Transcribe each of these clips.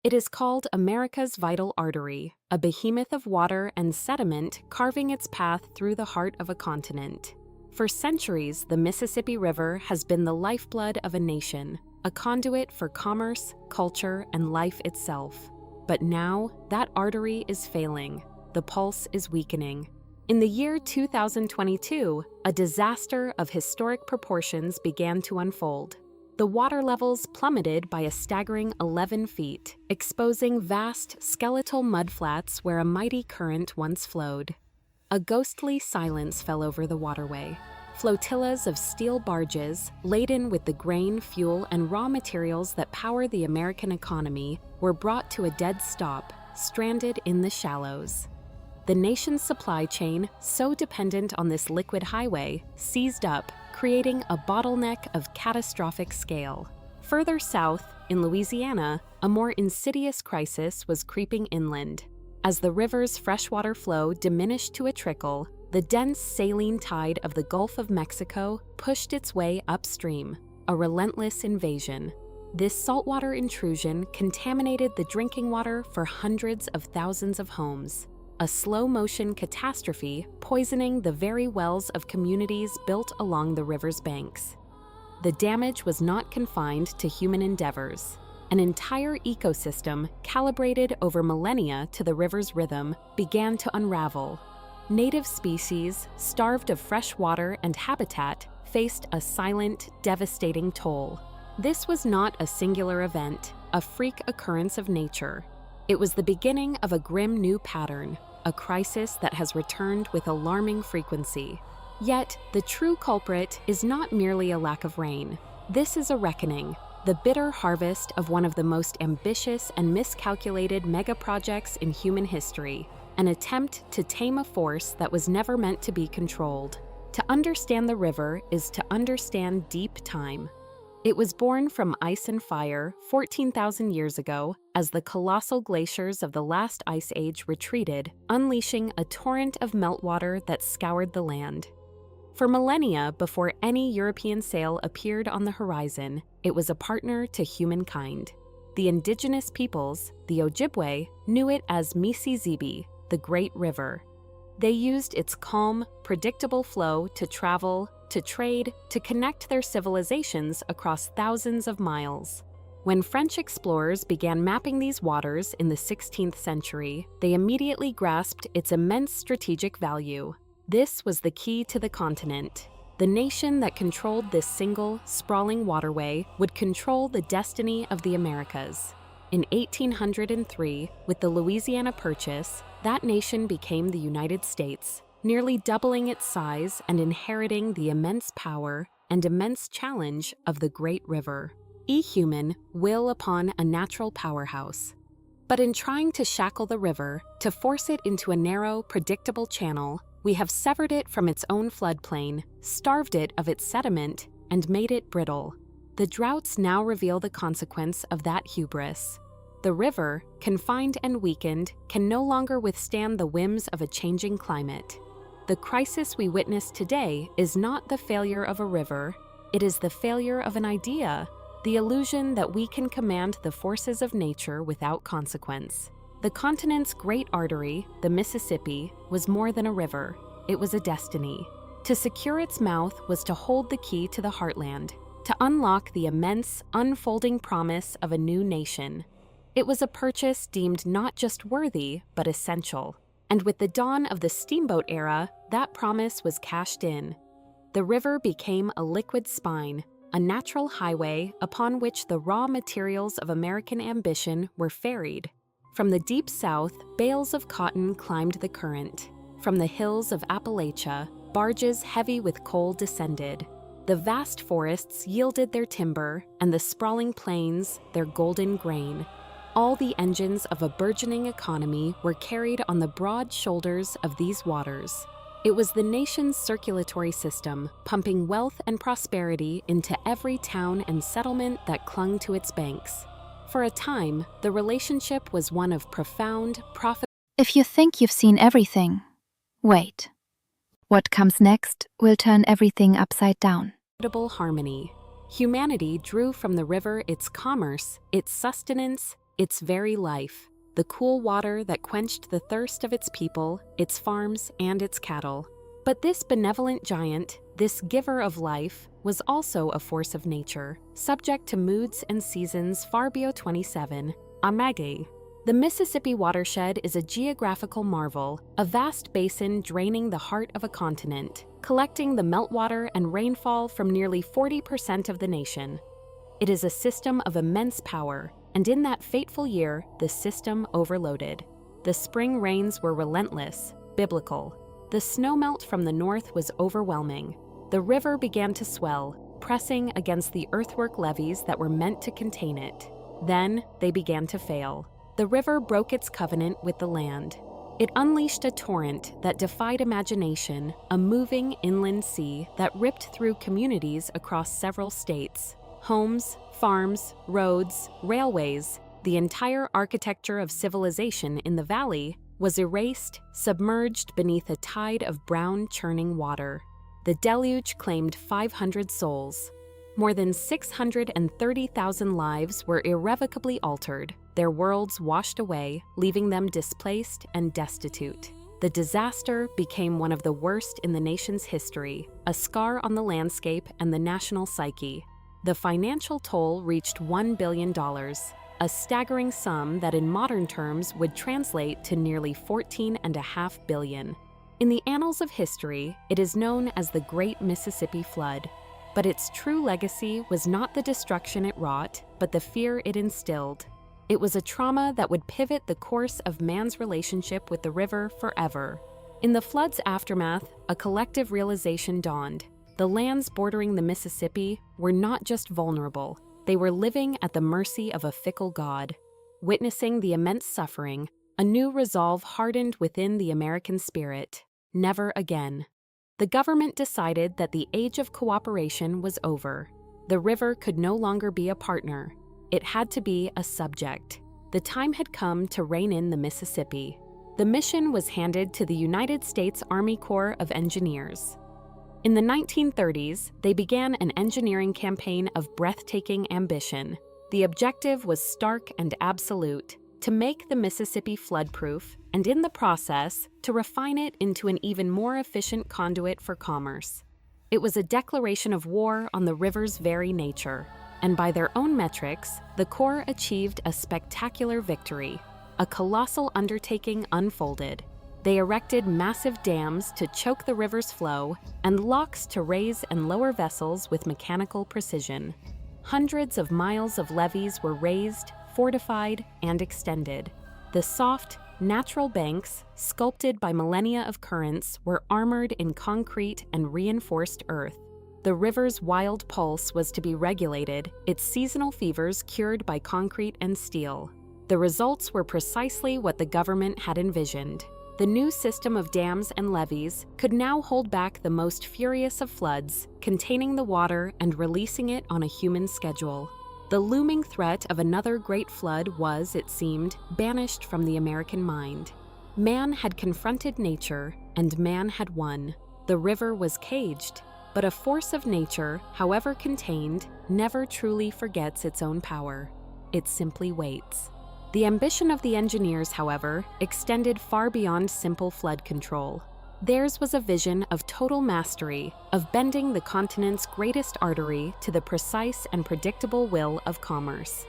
It is called America's vital artery, a behemoth of water and sediment carving its path through the heart of a continent. For centuries, the Mississippi River has been the lifeblood of a nation, a conduit for commerce, culture, and life itself. But now, that artery is failing. The pulse is weakening. In the year 2022, a disaster of historic proportions began to unfold. The water levels plummeted by a staggering 11 feet, exposing vast skeletal mudflats where a mighty current once flowed. A ghostly silence fell over the waterway. Flotillas of steel barges, laden with the grain, fuel, and raw materials that power the American economy, were brought to a dead stop, stranded in the shallows. The nation's supply chain, so dependent on this liquid highway, seized up, creating a bottleneck of catastrophic scale. Further south, in Louisiana, a more insidious crisis was creeping inland. As the river's freshwater flow diminished to a trickle, the dense saline tide of the Gulf of Mexico pushed its way upstream, a relentless invasion. This saltwater intrusion contaminated the drinking water for hundreds of thousands of homes. A slow-motion catastrophe poisoning the very wells of communities built along the river's banks. The damage was not confined to human endeavors. An entire ecosystem, calibrated over millennia to the river's rhythm, began to unravel. Native species, starved of fresh water and habitat, faced a silent, devastating toll. This was not a singular event, a freak occurrence of nature. It was the beginning of a grim new pattern, a crisis that has returned with alarming frequency. Yet, the true culprit is not merely a lack of rain. This is a reckoning, the bitter harvest of one of the most ambitious and miscalculated mega-projects in human history, an attempt to tame a force that was never meant to be controlled. To understand the river is to understand deep time. It was born from ice and fire 14,000 years ago as the colossal glaciers of the last ice age retreated, unleashing a torrent of meltwater that scoured the land. For millennia before any European sail appeared on the horizon, it was a partner to humankind. The indigenous peoples, the Ojibwe, knew it as Mississippi, the Great River. They used its calm, predictable flow to travel, to trade, to connect their civilizations across thousands of miles. When French explorers began mapping these waters in the 16th century, they immediately grasped its immense strategic value. This was the key to the continent. The nation that controlled this single, sprawling waterway would control the destiny of the Americas. In 1803, with the Louisiana Purchase, that nation became the United States, nearly doubling its size and inheriting the immense power and immense challenge of the Great River. Human will upon a natural powerhouse. But in trying to shackle the river, to force it into a narrow, predictable channel, we have severed it from its own floodplain, starved it of its sediment, and made it brittle. The droughts now reveal the consequence of that hubris. The river, confined and weakened, can no longer withstand the whims of a changing climate. The crisis we witness today is not the failure of a river, it is the failure of an idea, the illusion that we can command the forces of nature without consequence. The continent's great artery, the Mississippi, was more than a river, it was a destiny. To secure its mouth was to hold the key to the heartland, to unlock the immense, unfolding promise of a new nation. It was a purchase deemed not just worthy, but essential. And with the dawn of the steamboat era, that promise was cashed in. The river became a liquid spine, a natural highway upon which the raw materials of American ambition were ferried. From the deep south, bales of cotton climbed the current. From the hills of Appalachia, barges heavy with coal descended. The vast forests yielded their timber, and the sprawling plains their golden grain. All the engines of a burgeoning economy were carried on the broad shoulders of these waters. It was the nation's circulatory system, pumping wealth and prosperity into every town and settlement that clung to its banks. For a time, the relationship was one of profound, profitable. If you think you've seen everything, wait. What comes next will turn everything upside down. Harmony. Humanity drew from the river its commerce, its sustenance, its very life, the cool water that quenched the thirst of its people, its farms, and its cattle. But this benevolent giant, this giver of life, was also a force of nature, subject to moods and seasons far beyond 27, Amagi. The Mississippi watershed is a geographical marvel, a vast basin draining the heart of a continent, collecting the meltwater and rainfall from nearly 40% of the nation. It is a system of immense power, and in that fateful year, the system overloaded. The spring rains were relentless, biblical. The snowmelt from the north was overwhelming. The river began to swell, pressing against the earthwork levees that were meant to contain it. Then they began to fail. The river broke its covenant with the land. It unleashed a torrent that defied imagination, a moving inland sea that ripped through communities across several states. Homes, farms, roads, railways, the entire architecture of civilization in the valley was erased, submerged beneath a tide of brown, churning water. The deluge claimed 500 souls. More than 630,000 lives were irrevocably altered, their worlds washed away, leaving them displaced and destitute. The disaster became one of the worst in the nation's history, a scar on the landscape and the national psyche. The financial toll reached $1 billion, a staggering sum that in modern terms would translate to nearly $14.5 billion. In the annals of history, it is known as the Great Mississippi Flood. But its true legacy was not the destruction it wrought, but the fear it instilled. It was a trauma that would pivot the course of man's relationship with the river forever. In the flood's aftermath, a collective realization dawned. The lands bordering the Mississippi were not just vulnerable, they were living at the mercy of a fickle God. Witnessing the immense suffering, a new resolve hardened within the American spirit. Never again. The government decided that the age of cooperation was over. The river could no longer be a partner. It had to be a subject. The time had come to rein in the Mississippi. The mission was handed to the United States Army Corps of Engineers. In the 1930s, they began an engineering campaign of breathtaking ambition. The objective was stark and absolute: to make the Mississippi flood-proof, and in the process, to refine it into an even more efficient conduit for commerce. It was a declaration of war on the river's very nature, and by their own metrics, the Corps achieved a spectacular victory. A colossal undertaking unfolded. They erected massive dams to choke the river's flow and locks to raise and lower vessels with mechanical precision. Hundreds of miles of levees were raised, fortified, and extended. The soft, natural banks, sculpted by millennia of currents, were armored in concrete and reinforced earth. The river's wild pulse was to be regulated, its seasonal fevers cured by concrete and steel. The results were precisely what the government had envisioned. The new system of dams and levees could now hold back the most furious of floods, containing the water and releasing it on a human schedule. The looming threat of another great flood was, it seemed, banished from the American mind. Man had confronted nature, and man had won. The river was caged, but a force of nature, however contained, never truly forgets its own power. It simply waits. The ambition of the engineers, however, extended far beyond simple flood control. Theirs was a vision of total mastery, of bending the continent's greatest artery to the precise and predictable will of commerce.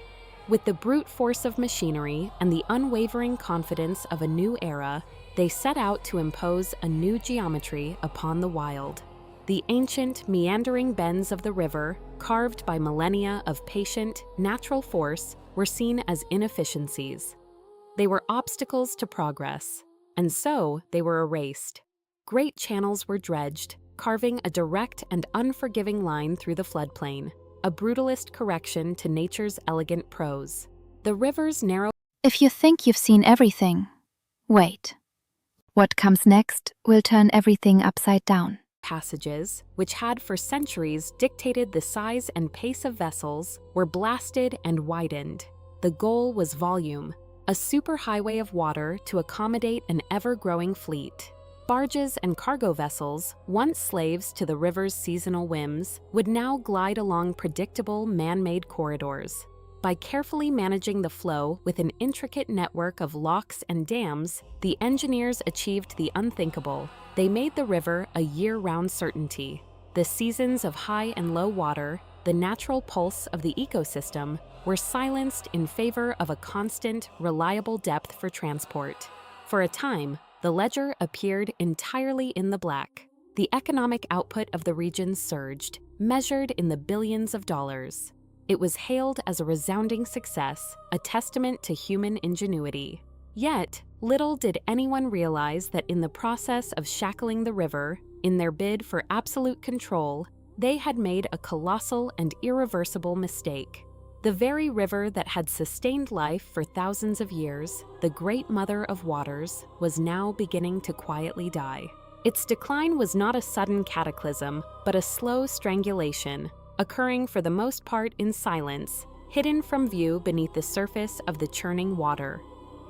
With the brute force of machinery and the unwavering confidence of a new era, they set out to impose a new geometry upon the wild. The ancient, meandering bends of the river, carved by millennia of patient, natural force, were seen as inefficiencies. They were obstacles to progress, and so they were erased. Great channels were dredged, carving a direct and unforgiving line through the floodplain, a brutalist correction to nature's elegant prose. The river's narrow... If you think you've seen everything, wait. What comes next will turn everything upside down. passages, which had for centuries dictated the size and pace of vessels, were blasted and widened. The goal was volume, a superhighway of water to accommodate an ever-growing fleet. Barges and cargo vessels, once slaves to the river's seasonal whims, would now glide along predictable man-made corridors. By carefully managing the flow with an intricate network of locks and dams, the engineers achieved the unthinkable. They made the river a year-round certainty. The seasons of high and low water, the natural pulse of the ecosystem, were silenced in favor of a constant, reliable depth for transport. For a time, the ledger appeared entirely in the black. The economic output of the region surged, measured in the billions of dollars. It was hailed as a resounding success, a testament to human ingenuity. Yet, little did anyone realize that in the process of shackling the river, in their bid for absolute control, they had made a colossal and irreversible mistake. The very river that had sustained life for thousands of years, the great mother of waters, was now beginning to quietly die. Its decline was not a sudden cataclysm, but a slow strangulation, occurring for the most part in silence, hidden from view beneath the surface of the churning water.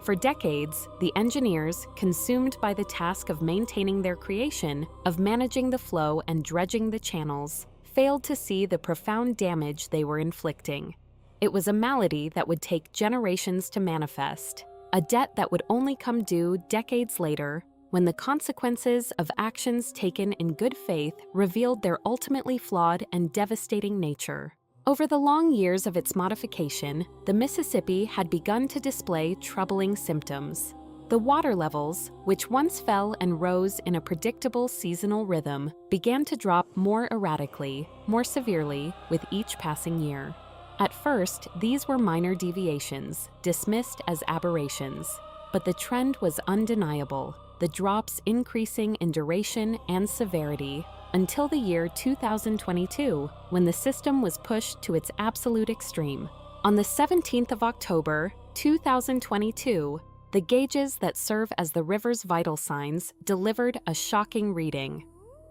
For decades, the engineers, consumed by the task of maintaining their creation, of managing the flow and dredging the channels, failed to see the profound damage they were inflicting. It was a malady that would take generations to manifest, a debt that would only come due decades later, when the consequences of actions taken in good faith revealed their ultimately flawed and devastating nature. Over the long years of its modification, the Mississippi had begun to display troubling symptoms. The water levels, which once fell and rose in a predictable seasonal rhythm, began to drop more erratically, more severely, with each passing year. At first, these were minor deviations, dismissed as aberrations. But the trend was undeniable, the drops increasing in duration and severity until the year 2022, when the system was pushed to its absolute extreme. On the 17th of October, 2022, the gauges that serve as the river's vital signs delivered a shocking reading.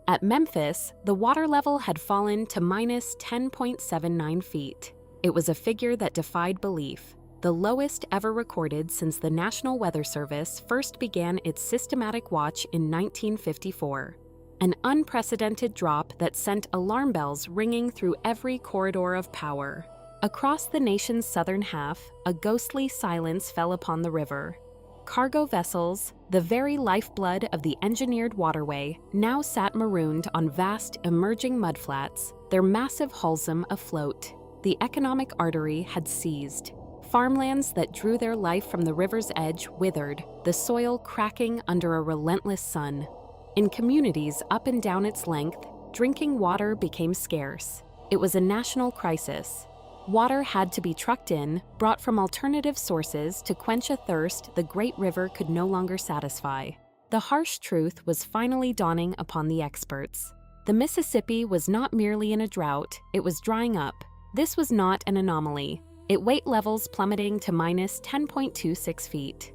At Memphis, the water level had fallen to minus 10.79 feet. It was a figure that defied belief, the lowest ever recorded since the National Weather Service first began its systematic watch in 1954. An unprecedented drop that sent alarm bells ringing through every corridor of power. Across the nation's southern half, a ghostly silence fell upon the river. Cargo vessels, the very lifeblood of the engineered waterway, now sat marooned on vast, emerging mudflats, their massive hulls afloat. The economic artery had seized. Farmlands that drew their life from the river's edge withered, the soil cracking under a relentless sun. In communities up and down its length, drinking water became scarce. It was a national crisis. Water had to be trucked in, brought from alternative sources to quench a thirst the great river could no longer satisfy. The harsh truth was finally dawning upon the experts. The Mississippi was not merely in a drought, it was drying up. This was not an anomaly. It weight levels plummeting to minus 10.26 feet.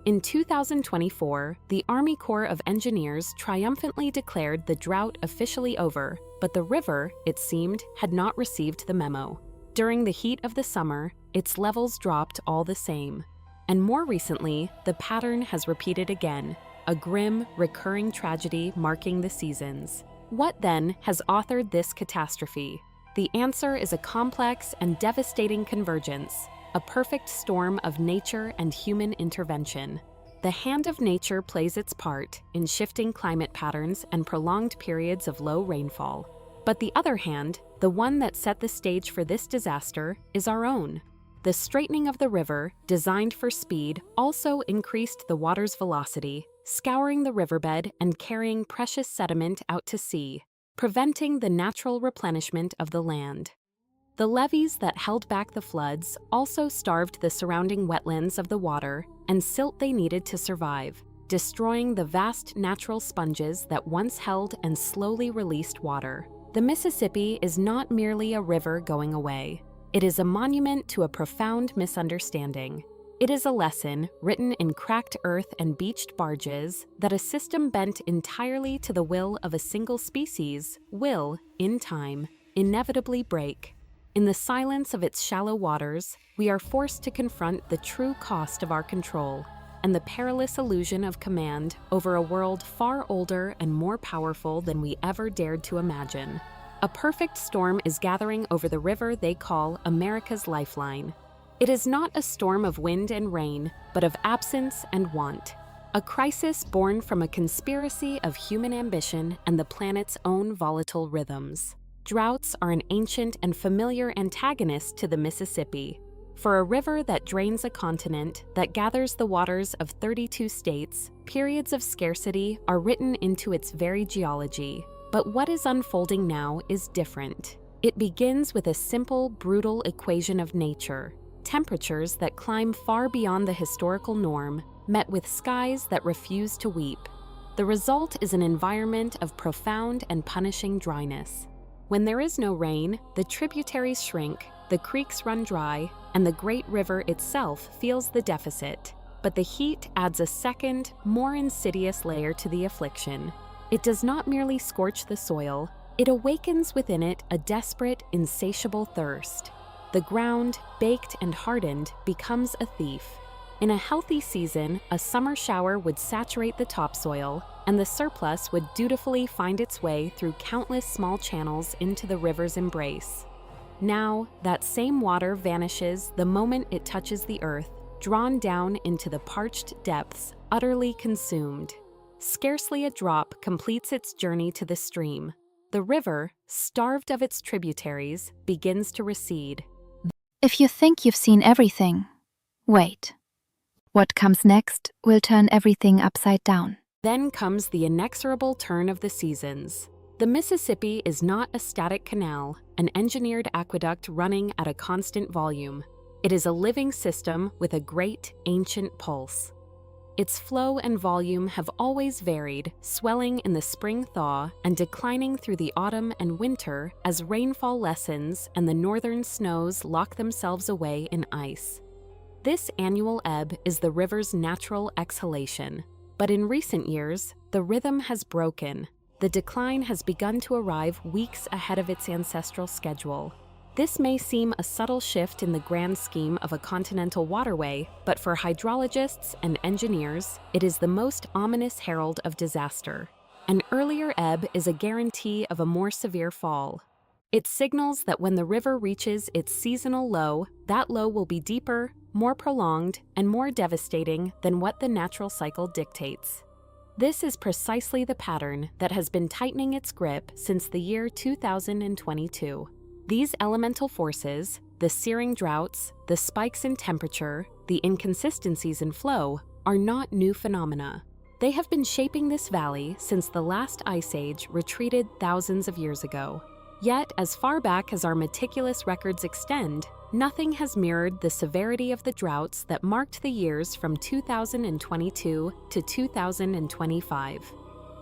In 2024, the Army Corps of Engineers triumphantly declared the drought officially over, but the river, it seemed, had not received the memo. During the heat of the summer, its levels dropped all the same. And more recently, the pattern has repeated again, a grim, recurring tragedy marking the seasons. What then has authored this catastrophe? The answer is a complex and devastating convergence, a perfect storm of nature and human intervention. The hand of nature plays its part in shifting climate patterns and prolonged periods of low rainfall. But the other hand, the one that set the stage for this disaster, is our own. The straightening of the river, designed for speed, also increased the water's velocity, scouring the riverbed and carrying precious sediment out to sea, preventing the natural replenishment of the land. The levees that held back the floods also starved the surrounding wetlands of the water and silt they needed to survive, destroying the vast natural sponges that once held and slowly released water. The Mississippi is not merely a river going away. It is a monument to a profound misunderstanding. It is a lesson, written in cracked earth and beached barges, that a system bent entirely to the will of a single species will, in time, inevitably break. In the silence of its shallow waters, we are forced to confront the true cost of our control and the perilous illusion of command over a world far older and more powerful than we ever dared to imagine. A perfect storm is gathering over the river they call America's lifeline. It is not a storm of wind and rain, but of absence and want. A crisis born from a conspiracy of human ambition and the planet's own volatile rhythms. Droughts are an ancient and familiar antagonist to the Mississippi. For a river that drains a continent, that gathers the waters of 32 states, periods of scarcity are written into its very geology. But what is unfolding now is different. It begins with a simple, brutal equation of nature. Temperatures that climb far beyond the historical norm, met with skies that refuse to weep. The result is an environment of profound and punishing dryness. When there is no rain, the tributaries shrink, the creeks run dry, and the great river itself feels the deficit. But the heat adds a second, more insidious layer to the affliction. It does not merely scorch the soil, it awakens within it a desperate, insatiable thirst. The ground, baked and hardened, becomes a thief. In a healthy season, a summer shower would saturate the topsoil, and the surplus would dutifully find its way through countless small channels into the river's embrace. Now, that same water vanishes the moment it touches the earth, drawn down into the parched depths, utterly consumed. Scarcely a drop completes its journey to the stream. The river, starved of its tributaries, begins to recede. If you think you've seen everything, wait. What comes next will turn everything upside down. Then comes the inexorable turn of the seasons. The Mississippi is not a static canal, an engineered aqueduct running at a constant volume. It is a living system with a great, ancient pulse. Its flow and volume have always varied, swelling in the spring thaw and declining through the autumn and winter as rainfall lessens and the northern snows lock themselves away in ice. This annual ebb is the river's natural exhalation. But in recent years, the rhythm has broken. The decline has begun to arrive weeks ahead of its ancestral schedule. This may seem a subtle shift in the grand scheme of a continental waterway, but for hydrologists and engineers, it is the most ominous herald of disaster. An earlier ebb is a guarantee of a more severe fall. It signals that when the river reaches its seasonal low, that low will be deeper, more prolonged, and more devastating than what the natural cycle dictates. This is precisely the pattern that has been tightening its grip since the year 2022. These elemental forces, the searing droughts, the spikes in temperature, the inconsistencies in flow, are not new phenomena. They have been shaping this valley since the last ice age retreated thousands of years ago. Yet, as far back as our meticulous records extend, nothing has mirrored the severity of the droughts that marked the years from 2022 to 2025.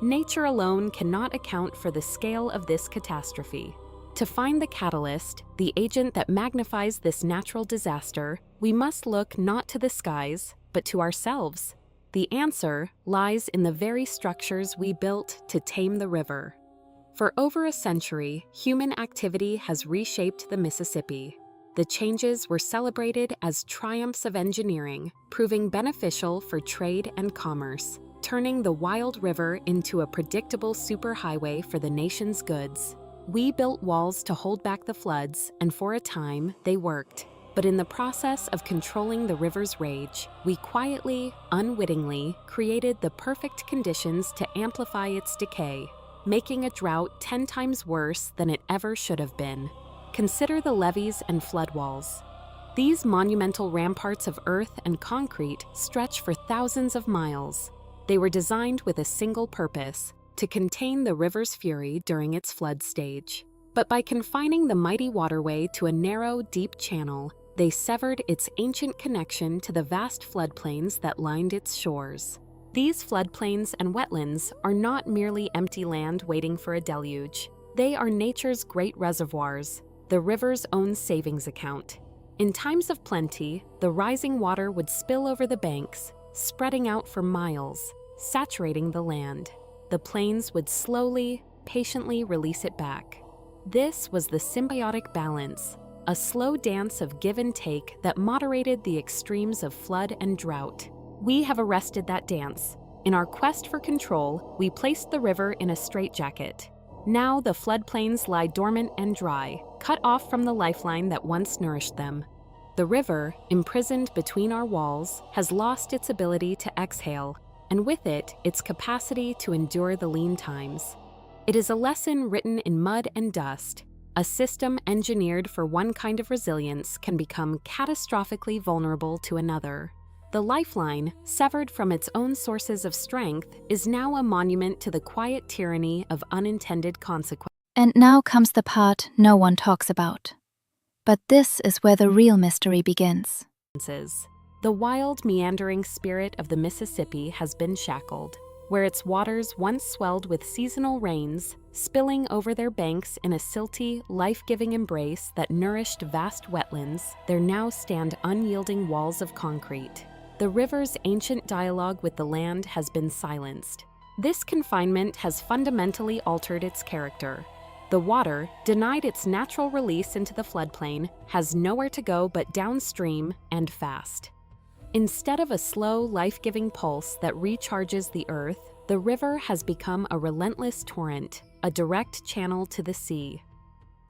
Nature alone cannot account for the scale of this catastrophe. To find the catalyst, the agent that magnifies this natural disaster, we must look not to the skies, but to ourselves. The answer lies in the very structures we built to tame the river. For over a century, human activity has reshaped the Mississippi. The changes were celebrated as triumphs of engineering, proving beneficial for trade and commerce, turning the wild river into a predictable superhighway for the nation's goods. We built walls to hold back the floods, and for a time, they worked. But in the process of controlling the river's rage, we quietly, unwittingly, created the perfect conditions to amplify its decay, making a drought 10 times worse than it ever should have been. Consider the levees and floodwalls. These monumental ramparts of earth and concrete stretch for thousands of miles. They were designed with a single purpose: to contain the river's fury during its flood stage. But by confining the mighty waterway to a narrow, deep channel, they severed its ancient connection to the vast floodplains that lined its shores. These floodplains and wetlands are not merely empty land waiting for a deluge. They are nature's great reservoirs, the river's own savings account. In times of plenty, the rising water would spill over the banks, spreading out for miles, saturating the land. The plains would slowly, patiently release it back. This was the symbiotic balance, a slow dance of give and take that moderated the extremes of flood and drought. We have arrested that dance. In our quest for control, we placed the river in a straitjacket. Now the floodplains lie dormant and dry, cut off from the lifeline that once nourished them. The river, imprisoned between our walls, has lost its ability to exhale, and with it, its capacity to endure the lean times. It is a lesson written in mud and dust. A system engineered for one kind of resilience can become catastrophically vulnerable to another. The lifeline, severed from its own sources of strength, is now a monument to the quiet tyranny of unintended consequences. And now comes the part no one talks about. But this is where the real mystery begins. The wild, meandering spirit of the Mississippi has been shackled. Where its waters once swelled with seasonal rains, spilling over their banks in a silty, life-giving embrace that nourished vast wetlands, there now stand unyielding walls of concrete. The river's ancient dialogue with the land has been silenced. This confinement has fundamentally altered its character. The water, denied its natural release into the floodplain, has nowhere to go but downstream and fast. Instead of a slow, life-giving pulse that recharges the earth, the river has become a relentless torrent, a direct channel to the sea.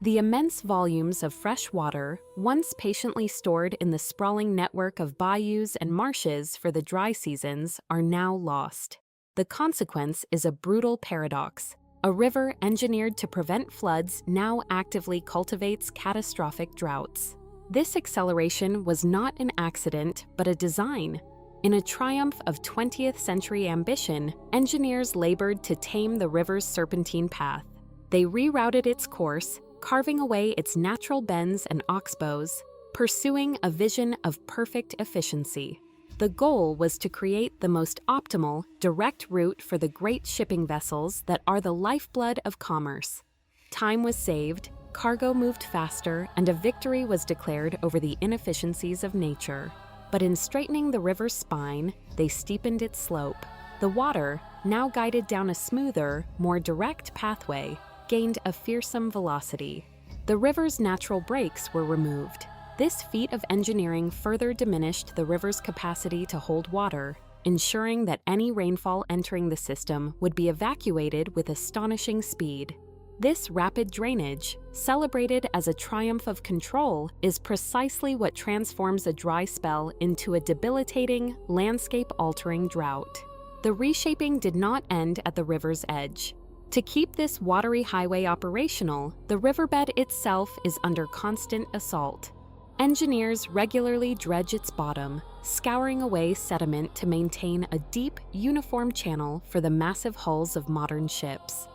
The immense volumes of fresh water, once patiently stored in the sprawling network of bayous and marshes for the dry seasons, are now lost. The consequence is a brutal paradox. A river engineered to prevent floods now actively cultivates catastrophic droughts. This acceleration was not an accident, but a design. In a triumph of 20th century ambition, engineers labored to tame the river's serpentine path. They rerouted its course, carving away its natural bends and oxbows, pursuing a vision of perfect efficiency. The goal was to create the most optimal, direct route for the great shipping vessels that are the lifeblood of commerce. Time was saved, cargo moved faster, and a victory was declared over the inefficiencies of nature. But in straightening the river's spine, they steepened its slope. The water, now guided down a smoother, more direct pathway, gained a fearsome velocity. The river's natural breaks were removed. This feat of engineering further diminished the river's capacity to hold water, ensuring that any rainfall entering the system would be evacuated with astonishing speed. This rapid drainage, celebrated as a triumph of control, is precisely what transforms a dry spell into a debilitating, landscape-altering drought. The reshaping did not end at the river's edge. To keep this watery highway operational, the riverbed itself is under constant assault. Engineers regularly dredge its bottom, scouring away sediment to maintain a deep, uniform channel for the massive hulls of modern ships.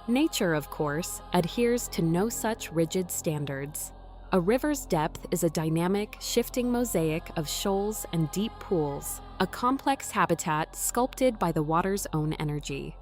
Nature, of course, adheres to no such rigid standards. A river's depth is a dynamic, shifting mosaic of shoals and deep pools, a complex habitat sculpted by the water's own energy.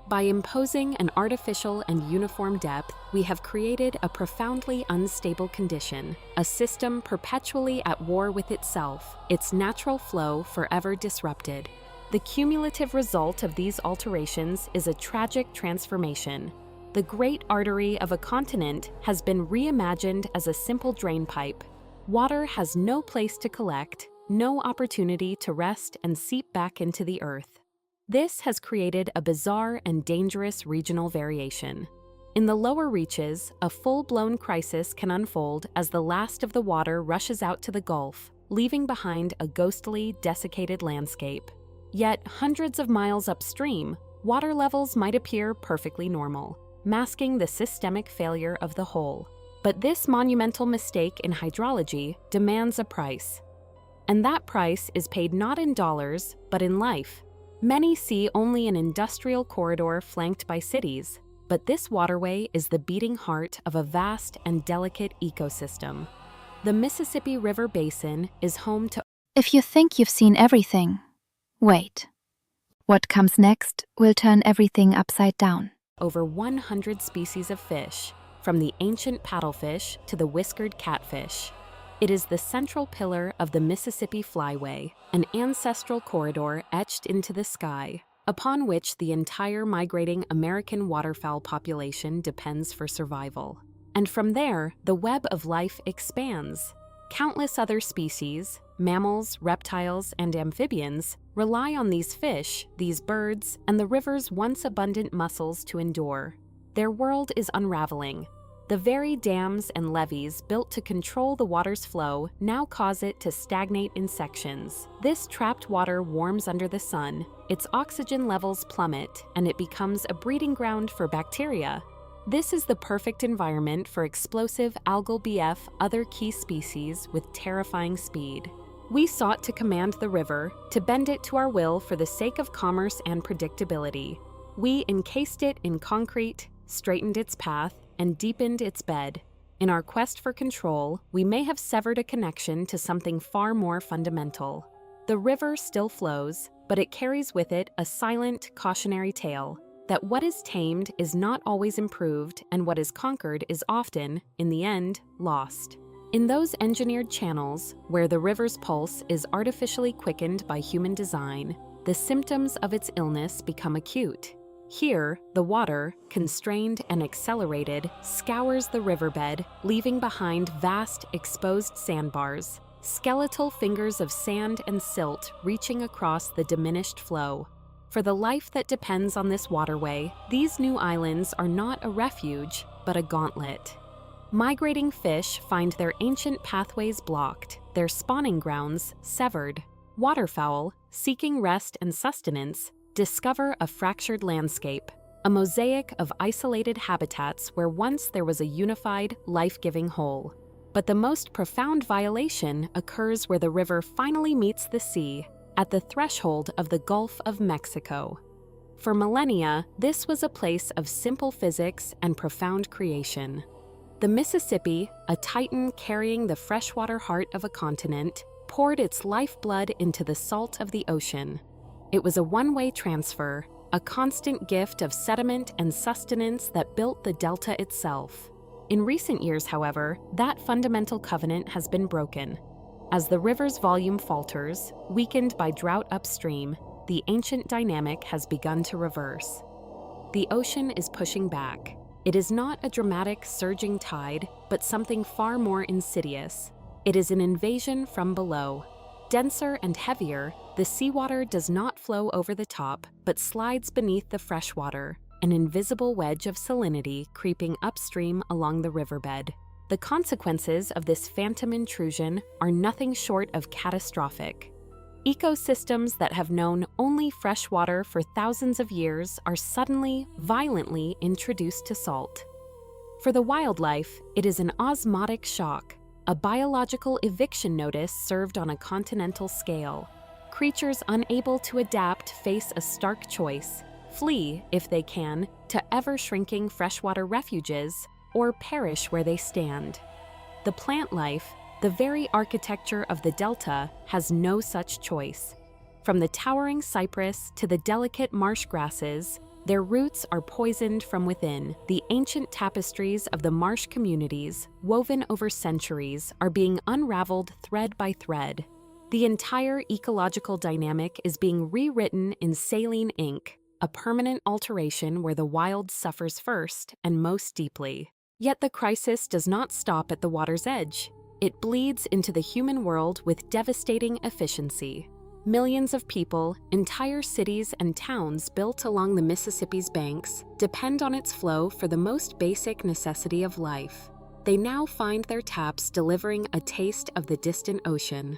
By imposing an artificial and uniform depth, we have created a profoundly unstable condition, a system perpetually at war with itself, its natural flow forever disrupted. The cumulative result of these alterations is a tragic transformation. The great artery of a continent has been reimagined as a simple drainpipe. Water has no place to collect, no opportunity to rest and seep back into the earth. This has created a bizarre and dangerous regional variation. In the lower reaches, a full-blown crisis can unfold as the last of the water rushes out to the Gulf, leaving behind a ghostly, desiccated landscape. Yet, hundreds of miles upstream, water levels might appear perfectly normal, masking the systemic failure of the whole. But this monumental mistake in hydrology demands a price. And that price is paid not in dollars, but in life. Many see only an industrial corridor flanked by cities, but this waterway is the beating heart of a vast and delicate ecosystem. The Mississippi River Basin is home to... If you think you've seen everything, wait. What comes next will turn everything upside down. Over 100 species of fish, from the ancient paddlefish to the whiskered catfish. It is the central pillar of the Mississippi Flyway, an ancestral corridor etched into the sky, upon which the entire migrating American waterfowl population depends for survival. And from there, the web of life expands. Countless other species, mammals, reptiles, and amphibians, rely on these fish, these birds, and the river's once abundant mussels to endure. Their world is unraveling. The very dams and levees built to control the water's flow now cause it to stagnate in sections. This trapped water warms under the sun, its oxygen levels plummet, and it becomes a breeding ground for bacteria. This is the perfect environment for explosive algal BF, other key species with terrifying speed. We sought to command the river, to bend it to our will for the sake of commerce and predictability. We encased it in concrete, straightened its path, and deepened its bed. In our quest for control, we may have severed a connection to something far more fundamental. The river still flows, but it carries with it a silent, cautionary tale that what is tamed is not always improved, and what is conquered is often, in the end, lost. In those engineered channels, where the river's pulse is artificially quickened by human design, the symptoms of its illness become acute. Here, the water, constrained and accelerated, scours the riverbed, leaving behind vast, exposed sandbars, skeletal fingers of sand and silt reaching across the diminished flow. For the life that depends on this waterway, these new islands are not a refuge, but a gauntlet. Migrating fish find their ancient pathways blocked, their spawning grounds severed. Waterfowl, seeking rest and sustenance, discover a fractured landscape, a mosaic of isolated habitats where once there was a unified, life-giving whole. But the most profound violation occurs where the river finally meets the sea, at the threshold of the Gulf of Mexico. For millennia, this was a place of simple physics and profound creation. The Mississippi, a titan carrying the freshwater heart of a continent, poured its lifeblood into the salt of the ocean. It was a one-way transfer, a constant gift of sediment and sustenance that built the delta itself. In recent years, however, that fundamental covenant has been broken. As the river's volume falters, weakened by drought upstream, the ancient dynamic has begun to reverse. The ocean is pushing back. It is not a dramatic, surging tide, but something far more insidious. It is an invasion from below. Denser and heavier, the seawater does not flow over the top, but slides beneath the freshwater, an invisible wedge of salinity creeping upstream along the riverbed. The consequences of this phantom intrusion are nothing short of catastrophic. Ecosystems that have known only fresh water for thousands of years are suddenly, violently introduced to salt. For the wildlife, it is an osmotic shock, a biological eviction notice served on a continental scale. Creatures unable to adapt face a stark choice: flee, if they can, to ever-shrinking freshwater refuges, or perish where they stand. The plant life, the very architecture of the delta, has no such choice. From the towering cypress to the delicate marsh grasses, their roots are poisoned from within. The ancient tapestries of the marsh communities, woven over centuries, are being unraveled thread by thread. The entire ecological dynamic is being rewritten in saline ink, a permanent alteration where the wild suffers first and most deeply. Yet the crisis does not stop at the water's edge. It bleeds into the human world with devastating efficiency. Millions of people, entire cities and towns built along the Mississippi's banks, depend on its flow for the most basic necessity of life. They now find their taps delivering a taste of the distant ocean.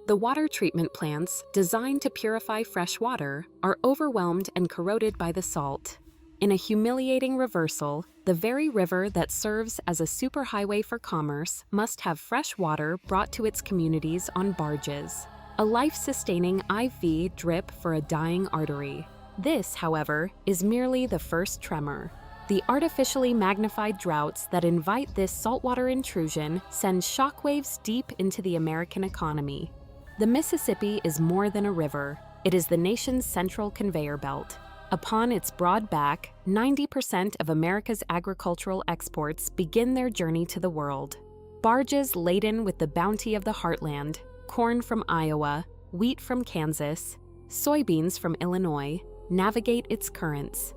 The water treatment plants, designed to purify fresh water, are overwhelmed and corroded by the salt. In a humiliating reversal, the very river that serves as a superhighway for commerce must have fresh water brought to its communities on barges. A life-sustaining IV drip for a dying artery. This, however, is merely the first tremor. The artificially magnified droughts that invite this saltwater intrusion send shockwaves deep into the American economy. The Mississippi is more than a river. It is the nation's central conveyor belt. Upon its broad back, 90% of America's agricultural exports begin their journey to the world. Barges laden with the bounty of the heartland, corn from Iowa, wheat from Kansas, soybeans from Illinois, navigate its currents.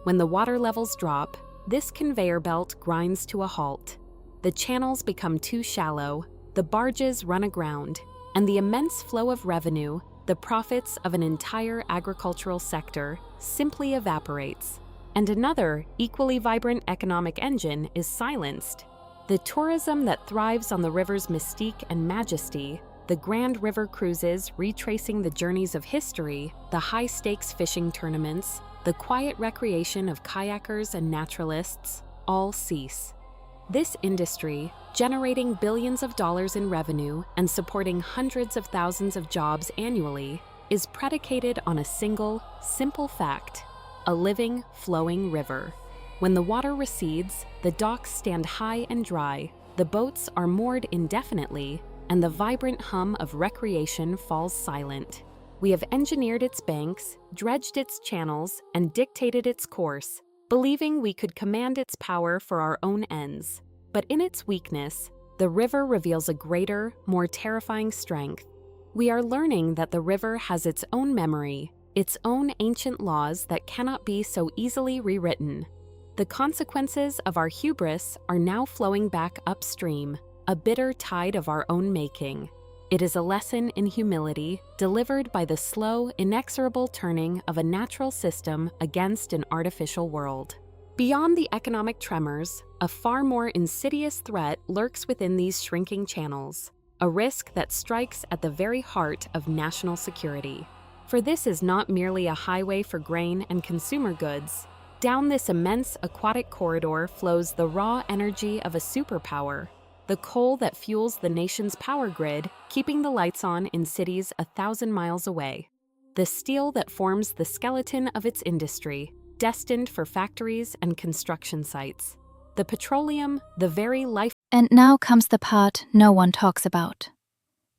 When the water levels drop, this conveyor belt grinds to a halt. The channels become too shallow, the barges run aground, and the immense flow of revenue, the profits of an entire agricultural sector, simply evaporates. And another, equally vibrant economic engine is silenced. The tourism that thrives on the river's mystique and majesty, the grand river cruises retracing the journeys of history, the high-stakes fishing tournaments, the quiet recreation of kayakers and naturalists, all cease. This industry, generating billions of dollars in revenue and supporting hundreds of thousands of jobs annually, is predicated on a single, simple fact: a living, flowing river. When the water recedes, the docks stand high and dry, the boats are moored indefinitely, and the vibrant hum of recreation falls silent. We have engineered its banks, dredged its channels, and dictated its course, believing we could command its power for our own ends. But in its weakness, the river reveals a greater, more terrifying strength. We are learning that the river has its own memory, its own ancient laws that cannot be so easily rewritten. The consequences of our hubris are now flowing back upstream, a bitter tide of our own making. It is a lesson in humility, delivered by the slow, inexorable turning of a natural system against an artificial world. Beyond the economic tremors, a far more insidious threat lurks within these shrinking channels, a risk that strikes at the very heart of national security. For this is not merely a highway for grain and consumer goods. Down this immense aquatic corridor flows the raw energy of a superpower, the coal that fuels the nation's power grid, keeping the lights on in cities 1,000 miles away. The steel that forms the skeleton of its industry, destined for factories and construction sites. The petroleum, the very life. And now comes the part no one talks about.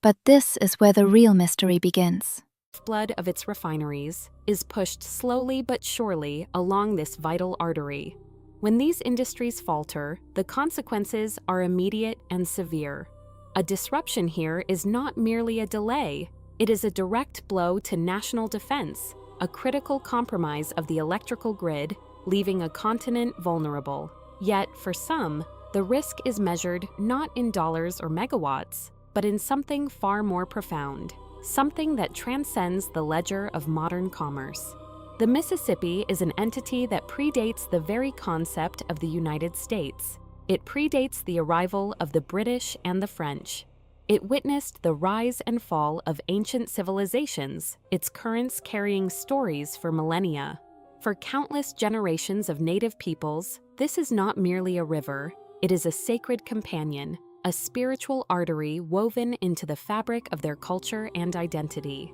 But this is where the real mystery begins. Lifeblood of its refineries is pushed slowly but surely along this vital artery. When these industries falter, the consequences are immediate and severe. A disruption here is not merely a delay, it is a direct blow to national defense, a critical compromise of the electrical grid, leaving a continent vulnerable. Yet, for some, the risk is measured not in dollars or megawatts, but in something far more profound, something that transcends the ledger of modern commerce. The Mississippi is an entity that predates the very concept of the United States. It predates the arrival of the British and the French. It witnessed the rise and fall of ancient civilizations, its currents carrying stories for millennia. For countless generations of native peoples, this is not merely a river, it is a sacred companion, a spiritual artery woven into the fabric of their culture and identity.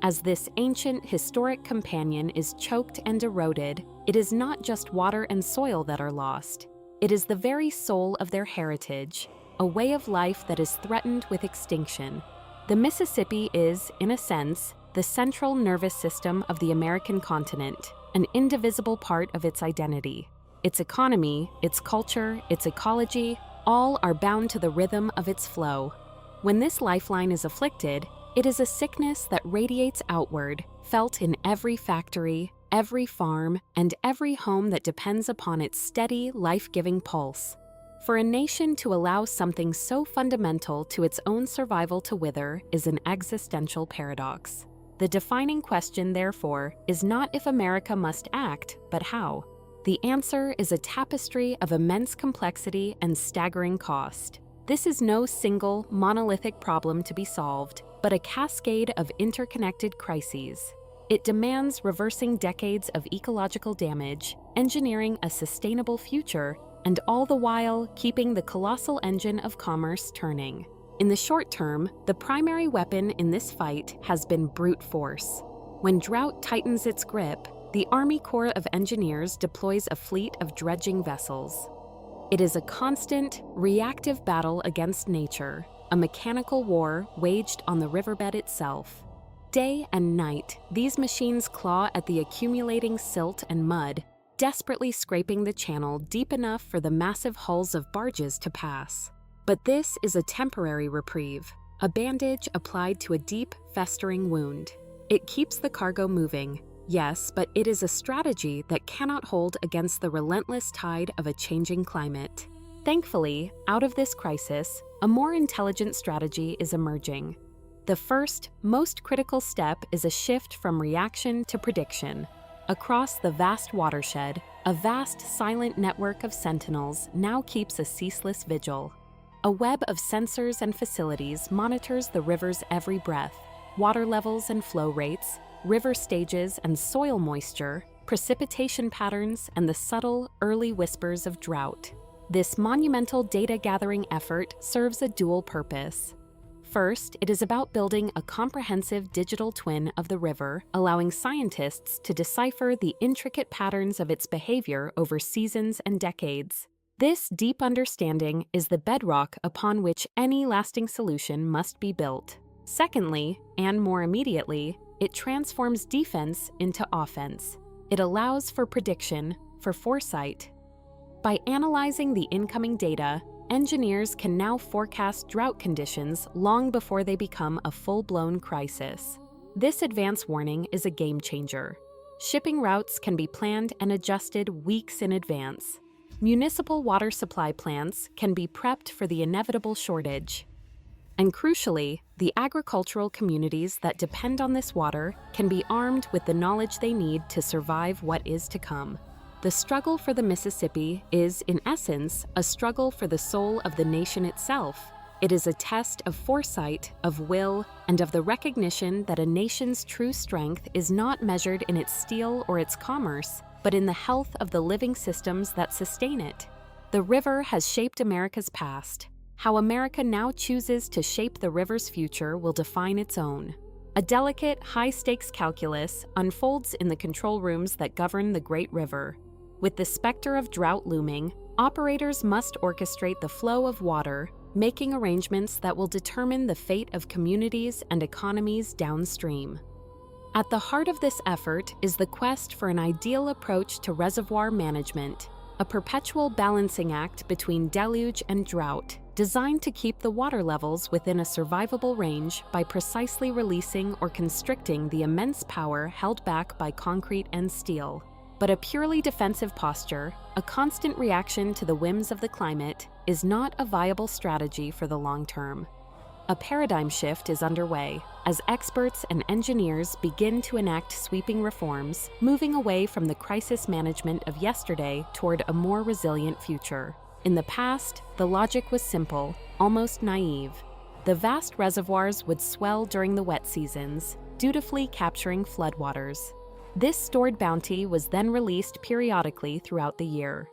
As this ancient, historic companion is choked and eroded, it is not just water and soil that are lost. It is the very soul of their heritage, a way of life that is threatened with extinction. The Mississippi is, in a sense, the central nervous system of the American continent, an indivisible part of its identity. Its economy, its culture, its ecology, all are bound to the rhythm of its flow. When this lifeline is afflicted, it is a sickness that radiates outward, felt in every factory, every farm, and every home that depends upon its steady, life-giving pulse. For a nation to allow something so fundamental to its own survival to wither is an existential paradox. The defining question, therefore, is not if America must act, but how. The answer is a tapestry of immense complexity and staggering cost. This is no single, monolithic problem to be solved, but a cascade of interconnected crises. It demands reversing decades of ecological damage, engineering a sustainable future, and all the while keeping the colossal engine of commerce turning. In the short term, the primary weapon in this fight has been brute force. When drought tightens its grip, the Army Corps of Engineers deploys a fleet of dredging vessels. It is a constant, reactive battle against nature, a mechanical war waged on the riverbed itself. Day and night, these machines claw at the accumulating silt and mud, desperately scraping the channel deep enough for the massive hulls of barges to pass. But this is a temporary reprieve, a bandage applied to a deep, festering wound. It keeps the cargo moving, yes, but it is a strategy that cannot hold against the relentless tide of a changing climate. Thankfully, out of this crisis, a more intelligent strategy is emerging. The first, most critical step is a shift from reaction to prediction. Across the vast watershed, A vast, silent network of sentinels now keeps a ceaseless vigil. A web of sensors and facilities monitors the river's every breath, water levels and flow rates, river stages and soil moisture, precipitation patterns, and the subtle, early whispers of drought. This monumental data-gathering effort serves a dual purpose. First, it is about building a comprehensive digital twin of the river, allowing scientists to decipher the intricate patterns of its behavior over seasons and decades. This deep understanding is the bedrock upon which any lasting solution must be built. Secondly, and more immediately, it transforms defense into offense. It allows for prediction, for foresight. By analyzing the incoming data, engineers can now forecast drought conditions long before they become a full-blown crisis. This advance warning is a game changer. Shipping routes can be planned and adjusted weeks in advance. Municipal water supply plants can be prepped for the inevitable shortage. And crucially, the agricultural communities that depend on this water can be armed with the knowledge they need to survive what is to come. The struggle for the Mississippi is, in essence, a struggle for the soul of the nation itself. It is a test of foresight, of will, and of the recognition that a nation's true strength is not measured in its steel or its commerce, but in the health of the living systems that sustain it. The river has shaped America's past. How America now chooses to shape the river's future will define its own. A delicate, high-stakes calculus unfolds in the control rooms that govern the Great River. With the specter of drought looming, operators must orchestrate the flow of water, making arrangements that will determine the fate of communities and economies downstream. At the heart of this effort is the quest for an ideal approach to reservoir management, a perpetual balancing act between deluge and drought, designed to keep the water levels within a survivable range by precisely releasing or constricting the immense power held back by concrete and steel. But a purely defensive posture, a constant reaction to the whims of the climate, is not a viable strategy for the long term. A paradigm shift is underway as experts and engineers begin to enact sweeping reforms, moving away from the crisis management of yesterday toward a more resilient future. In the past, the logic was simple, almost naive. The vast reservoirs would swell during the wet seasons, dutifully capturing floodwaters. This stored bounty was then released periodically throughout the year.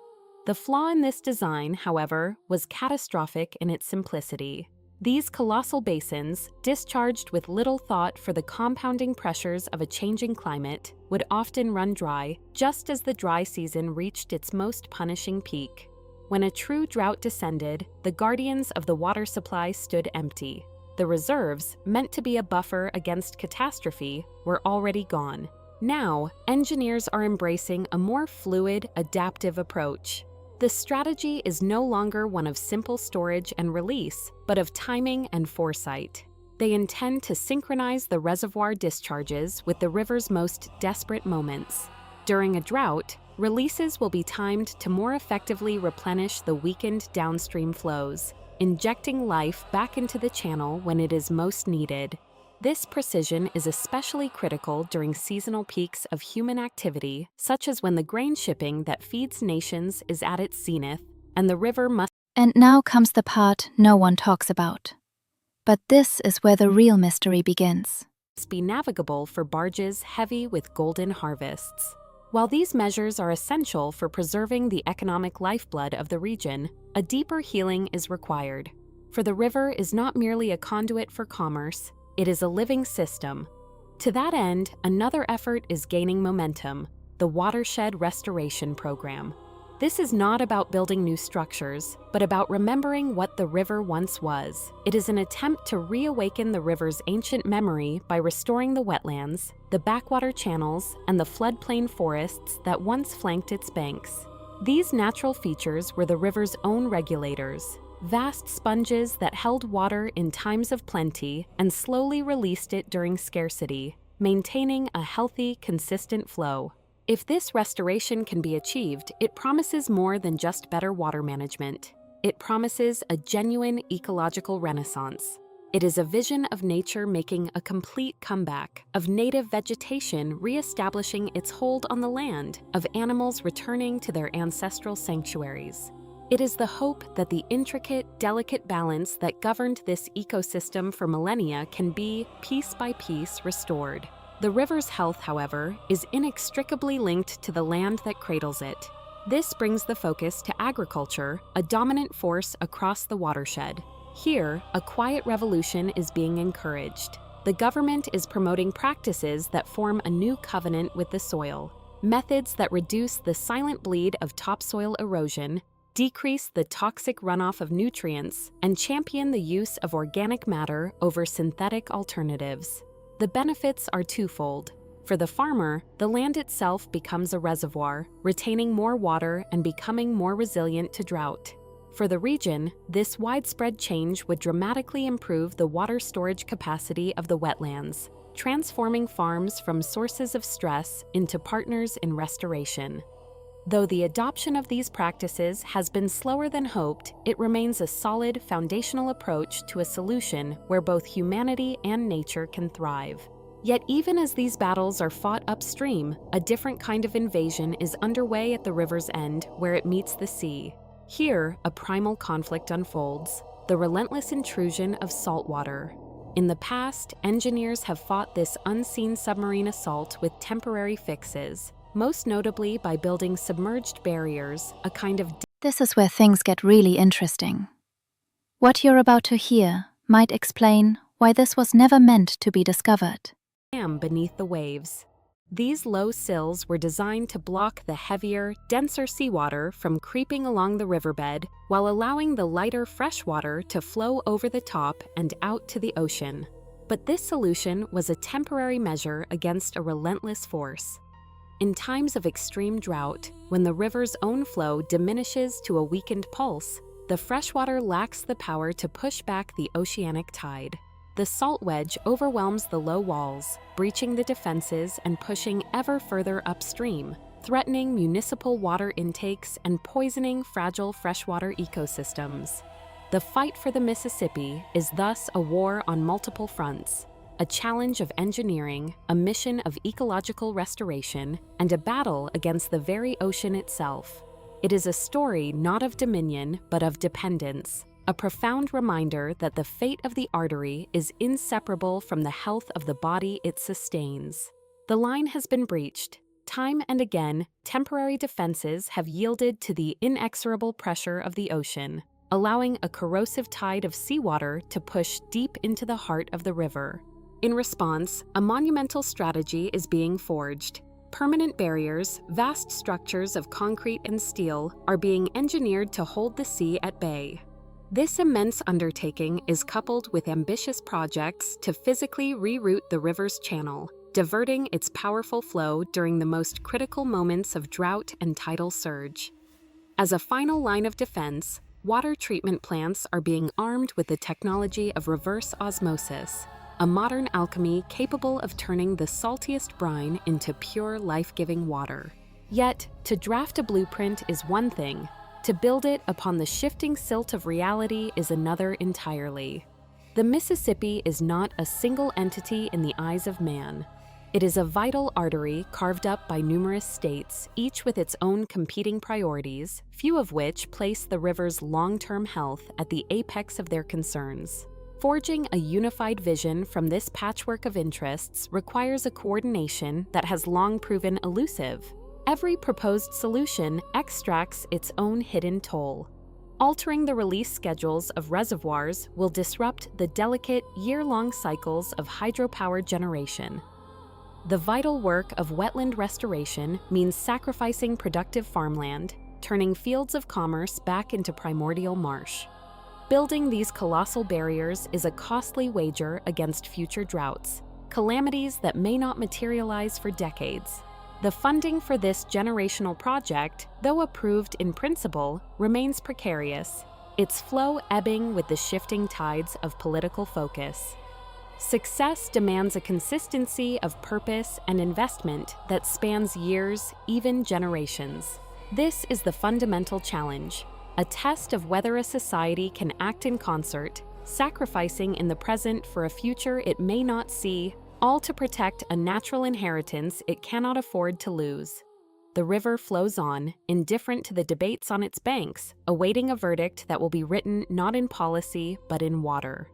The flaw in this design, however, was catastrophic in its simplicity. These colossal basins, discharged with little thought for the compounding pressures of a changing climate, would often run dry just as the dry season reached its most punishing peak. When a true drought descended, the guardians of the water supply stood empty. The reserves, meant to be a buffer against catastrophe, were already gone. Now, engineers are embracing a more fluid, adaptive approach. The strategy is no longer one of simple storage and release, but of timing and foresight. They intend to synchronize the reservoir discharges with the river's most desperate moments. During a drought, releases will be timed to more effectively replenish the weakened downstream flows, injecting life back into the channel when it is most needed. This precision is especially critical during seasonal peaks of human activity, such as when the grain shipping that feeds nations is at its zenith, and the river must. And now comes the part no one talks about. But this is where the real mystery begins. Be navigable for barges heavy with golden harvests. While these measures are essential for preserving the economic lifeblood of the region, a deeper healing is required. For the river is not merely a conduit for commerce, it is a living system. To that end, another effort is gaining momentum, the Watershed Restoration Program. This is not about building new structures, but about remembering what the river once was. It is an attempt to reawaken the river's ancient memory by restoring the wetlands, the backwater channels, and the floodplain forests that once flanked its banks. These natural features were the river's own regulators, vast sponges that held water in times of plenty and slowly released it during scarcity, maintaining a healthy, consistent flow. If this restoration can be achieved, it promises more than just better water management. It promises a genuine ecological renaissance. It is a vision of nature making a complete comeback, of native vegetation re-establishing its hold on the land, of animals returning to their ancestral sanctuaries. It is the hope that the intricate, delicate balance that governed this ecosystem for millennia can be, piece by piece, restored. The river's health, however, is inextricably linked to the land that cradles it. This brings the focus to agriculture, a dominant force across the watershed. Here, a quiet revolution is being encouraged. The government is promoting practices that form a new covenant with the soil, methods that reduce the silent bleed of topsoil erosion, decrease the toxic runoff of nutrients, and champion the use of organic matter over synthetic alternatives. The benefits are twofold. For the farmer, the land itself becomes a reservoir, retaining more water and becoming more resilient to drought. For the region, this widespread change would dramatically improve the water storage capacity of the wetlands, transforming farms from sources of stress into partners in restoration. Though the adoption of these practices has been slower than hoped, it remains a solid, foundational approach to a solution where both humanity and nature can thrive. Yet even as these battles are fought upstream, a different kind of invasion is underway at the river's end, where it meets the sea. Here, a primal conflict unfolds, the relentless intrusion of saltwater. In the past, engineers have fought this unseen submarine assault with temporary fixes, most notably by building submerged barriers, a kind of This is where things get really interesting. What you're about to hear might explain why this was never meant to be discovered. dam beneath the waves. These low sills were designed to block the heavier, denser seawater from creeping along the riverbed while allowing the lighter fresh water to flow over the top and out to the ocean. But this solution was a temporary measure against a relentless force. In times of extreme drought, when the river's own flow diminishes to a weakened pulse, the freshwater lacks the power to push back the oceanic tide. The salt wedge overwhelms the low walls, breaching the defenses and pushing ever further upstream, threatening municipal water intakes and poisoning fragile freshwater ecosystems. The fight for the Mississippi is thus a war on multiple fronts, a challenge of engineering, a mission of ecological restoration, and a battle against the very ocean itself. It is a story not of dominion, but of dependence, a profound reminder that the fate of the artery is inseparable from the health of the body it sustains. The line has been breached. Time and again, temporary defenses have yielded to the inexorable pressure of the ocean, allowing a corrosive tide of seawater to push deep into the heart of the river. In response, a monumental strategy is being forged. Permanent barriers, vast structures of concrete and steel, are being engineered to hold the sea at bay. This immense undertaking is coupled with ambitious projects to physically reroute the river's channel, diverting its powerful flow during the most critical moments of drought and tidal surge. As a final line of defense, water treatment plants are being armed with the technology of reverse osmosis, a modern alchemy capable of turning the saltiest brine into pure, life-giving water. Yet, to draft a blueprint is one thing. To build it upon the shifting silt of reality is another entirely. The Mississippi is not a single entity in the eyes of man. It is a vital artery carved up by numerous states, each with its own competing priorities, few of which place the river's long-term health at the apex of their concerns. Forging a unified vision from this patchwork of interests requires a coordination that has long proven elusive. Every proposed solution extracts its own hidden toll. Altering the release schedules of reservoirs will disrupt the delicate, year-long cycles of hydropower generation. The vital work of wetland restoration means sacrificing productive farmland, turning fields of commerce back into primordial marsh. Building these colossal barriers is a costly wager against future droughts, calamities that may not materialize for decades. The funding for this generational project, though approved in principle, remains precarious, its flow ebbing with the shifting tides of political focus. Success demands a consistency of purpose and investment that spans years, even generations. This is the fundamental challenge, a test of whether a society can act in concert, sacrificing in the present for a future it may not see, all to protect a natural inheritance it cannot afford to lose. The river flows on, indifferent to the debates on its banks, awaiting a verdict that will be written not in policy but in water.